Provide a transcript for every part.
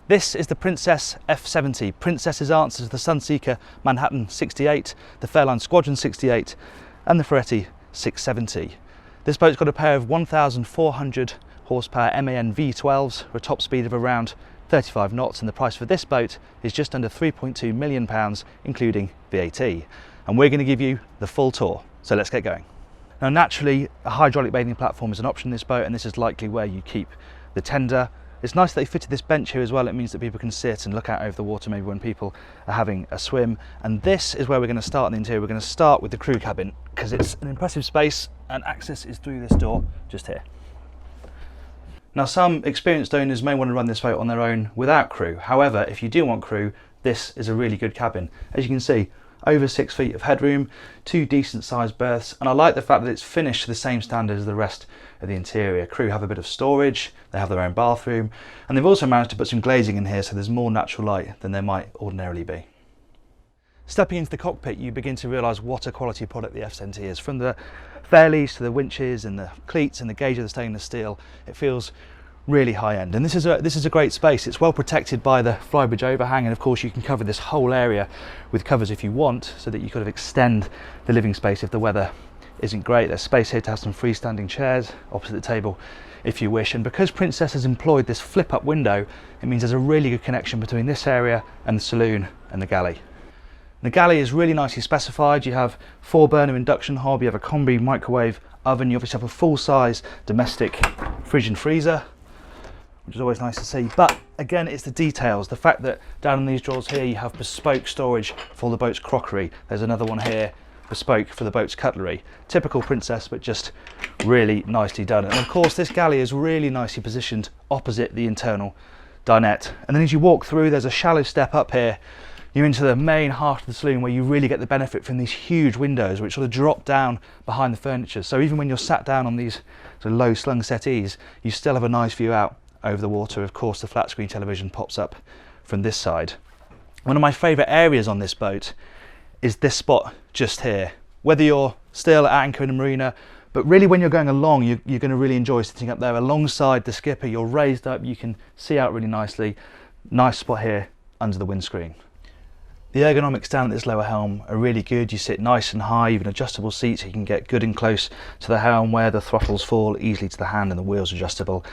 This is the Princess F70, Princess's answer to the Sunseeker Manhattan 68, the Fairline Squadron 68 and the Ferretti 670. This boat's got a pair of 1,400 horsepower MAN V12s for a top speed of around 35 knots, and the price for this boat is just under £3.2 million including VAT. And we're going to give you the full tour, so let's get going. Now naturally a hydraulic bathing platform is an option in this boat, and this is likely where you keep the tender. It's nice that they fitted this bench here as well. It means that people can sit and look out over the water maybe when people are having a swim. And this is where we're going to start in the interior. We're going to start with the crew cabin because it's an impressive space and access is through this door just here. Now some experienced owners may want to run this boat on their own without crew. However, if you do want crew, this is a really good cabin. As you can see, over 6 feet of headroom, 2 decent sized berths, and I like the fact that it's finished to the same standard as the rest of the interior. Crew have a bit of storage, they have their own bathroom, and they've also managed to put some glazing in here so there's more natural light than there might ordinarily be. Stepping into the cockpit, you begin to realise what a quality product the F70 is. From the fairleads to the winches and the cleats and the gauge of the stainless steel, it feels really high end, and this is a great space. It's well protected by the flybridge overhang, and of course you can cover this whole area with covers if you want, so that you kind of extend the living space if the weather isn't great. There's space here to have some freestanding chairs opposite the table if you wish, and because Princess has employed this flip up window, it means there's a really good connection between this area and the saloon and the galley. The galley is really nicely specified. You have 4-burner induction hob, you have a combi microwave oven, you obviously have a full-size domestic fridge and freezer, which is always nice to see. But again, it's the details, the fact that down in these drawers here you have bespoke storage for the boat's crockery. There's another one here bespoke for the boat's cutlery. Typical Princess, but just really nicely done. And of course this galley is really nicely positioned opposite the internal dinette, and then as you walk through there's a shallow step up here. You're into the main heart of the saloon where you really get the benefit from these huge windows which sort of drop down behind the furniture, so even when you're sat down on these sort of low slung settees you still have a nice view out over the water. Of course the flat screen television pops up from this side. One of my favourite areas on this boat is this spot just here. Whether you're still at anchor in a marina, but really when you're going along you're going to really enjoy sitting up there alongside the skipper. You're raised up, you can see out really nicely. Nice spot here under the windscreen. The ergonomics down at this lower helm are really good. You sit nice and high, you have an adjustable seat so you can get good and close to the helm where the throttles fall easily to the hand, and the wheels are adjustable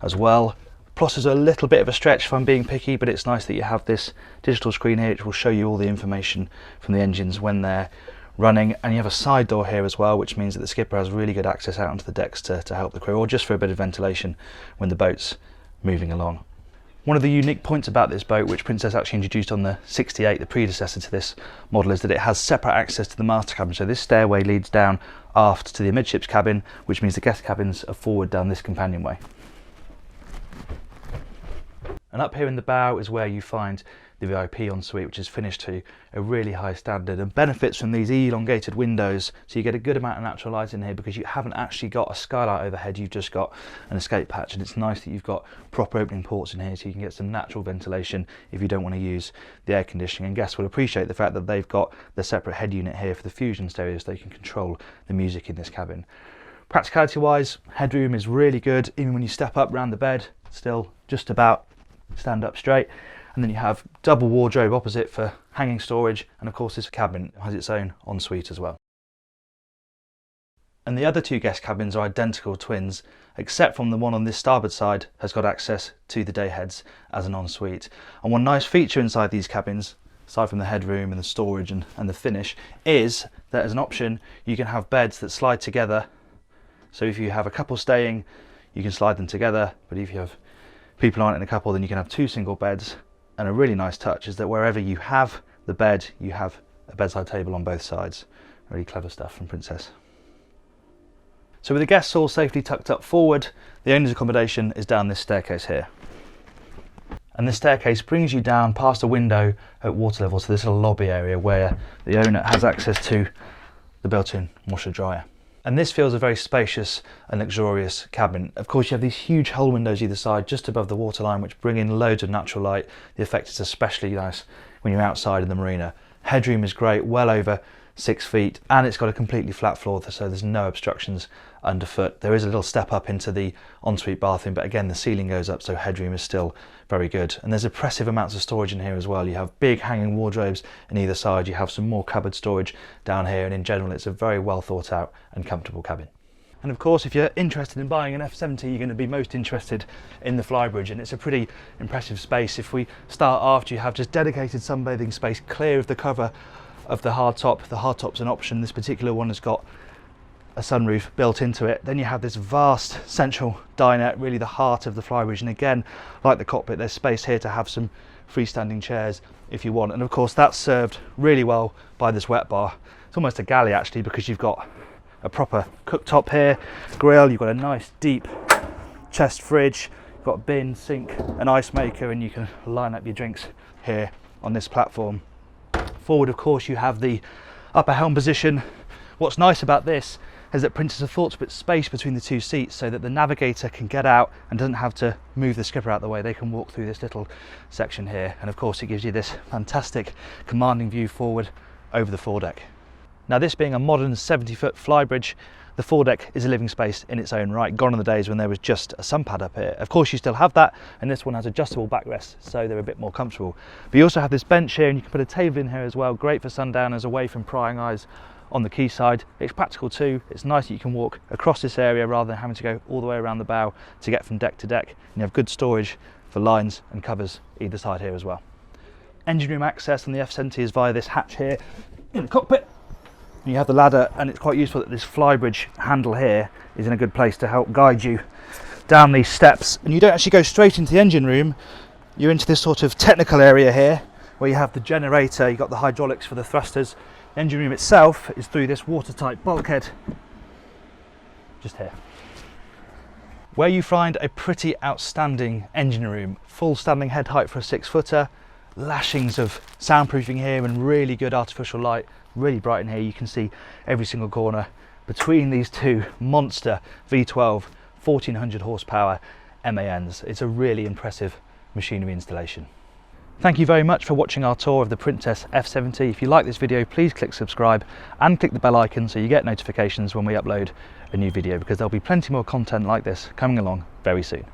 as well. Plus are a little bit of a stretch if I'm being picky, but it's nice that you have this digital screen here which will show you all the information from the engines when they're running, and you have a side door here as well, which means that the skipper has really good access out onto the decks to help the crew, or just for a bit of ventilation when the boat's moving along. One of the unique points about this boat, which Princess actually introduced on the 68, the predecessor to this model, is that it has separate access to the master cabin. So this stairway leads down aft to the amidships cabin, which means the guest cabins are forward down this companionway. And up here in the bow is where you find the VIP Ensuite, which is finished to a really high standard and benefits from these elongated windows, so you get a good amount of natural light in here because you haven't actually got a skylight overhead, you've just got an escape hatch, and it's nice that you've got proper opening ports in here so you can get some natural ventilation if you don't want to use the air conditioning. And guests will appreciate the fact that they've got the separate head unit here for the Fusion stereo so they can control the music in this cabin. Practicality wise, headroom is really good. Even when you step up round the bed, still just about stand up straight. And then you have double wardrobe opposite for hanging storage, and of course this cabin has its own ensuite as well. And the other 2 guest cabins are identical twins, except from the one on this starboard side has got access to the day heads as an ensuite. And one nice feature inside these cabins, aside from the headroom and the storage and the finish, is that as an option you can have beds that slide together. So if you have a couple staying, you can slide them together, but if you have people aren't in a couple, then you can have 2 single beds. And a really nice touch is that wherever you have the bed, you have a bedside table on both sides. Really clever stuff from Princess. So with the guests all safely tucked up forward, the owner's accommodation is down this staircase here. And this staircase brings you down past a window at water level to this little lobby area where the owner has access to the built-in washer dryer. And this feels a very spacious and luxurious cabin. Of course, you have these huge hull windows either side just above the waterline which bring in loads of natural light. The effect is especially nice when you're outside in the marina. Headroom is great, well over 6 feet, and it's got a completely flat floor, so there's no obstructions underfoot. There is a little step up into the ensuite bathroom, but again, the ceiling goes up, so headroom is still very good. And there's impressive amounts of storage in here as well. You have big hanging wardrobes on either side. You have some more cupboard storage down here, and in general, it's a very well thought out and comfortable cabin. And of course, if you're interested in buying an F70, you're going to be most interested in the flybridge, and it's a pretty impressive space. If we start aft, you have just dedicated sunbathing space clear of the cover of the hardtop. The hardtop's an option. This particular one has got a sunroof built into it. Then you have this vast central dinette, really the heart of the flybridge. And again, like the cockpit, there's space here to have some freestanding chairs if you want. And of course, that's served really well by this wet bar. It's almost a galley actually, because you've got a proper cooktop here, grill, you've got a nice deep chest fridge, you've got a bin, sink, an ice maker, and you can line up your drinks here on this platform. Forward, of course, you have the upper helm position. What's nice about this is that Princess have thought to put space between the two seats so that the navigator can get out and doesn't have to move the skipper out the way. They can walk through this little section here, and of course it gives you this fantastic commanding view forward over the foredeck. Now, this being a modern 70-foot flybridge, the foredeck is a living space in its own right. Gone are the days when there was just a sun pad up here. Of course, you still have that, and this one has adjustable backrests, so they're a bit more comfortable. But you also have this bench here, and you can put a table in here as well. Great for sundowners away from prying eyes on the quayside. It's practical too. It's nice that you can walk across this area rather than having to go all the way around the bow to get from deck to deck. And you have good storage for lines and covers either side here as well. Engine room access on the F70 is via this hatch here in the cockpit. You have the ladder, and it's quite useful that this flybridge handle here is in a good place to help guide you down these steps. And you don't actually go straight into the engine room. You're into this sort of technical area here where you have the generator, you've got the hydraulics for the thrusters. The engine room itself is through this watertight bulkhead just here, where you find a pretty outstanding engine room. Full standing head height for a 6-footer, lashings of soundproofing here, and really good artificial light. Really bright in here. You can see every single corner between these two monster V12 1400 horsepower MANs. It's a really impressive machinery installation. Thank you very much for watching our tour of the Princess F70. If you like this video, please click subscribe and click the bell icon so you get notifications when we upload a new video, because there'll be plenty more content like this coming along very soon.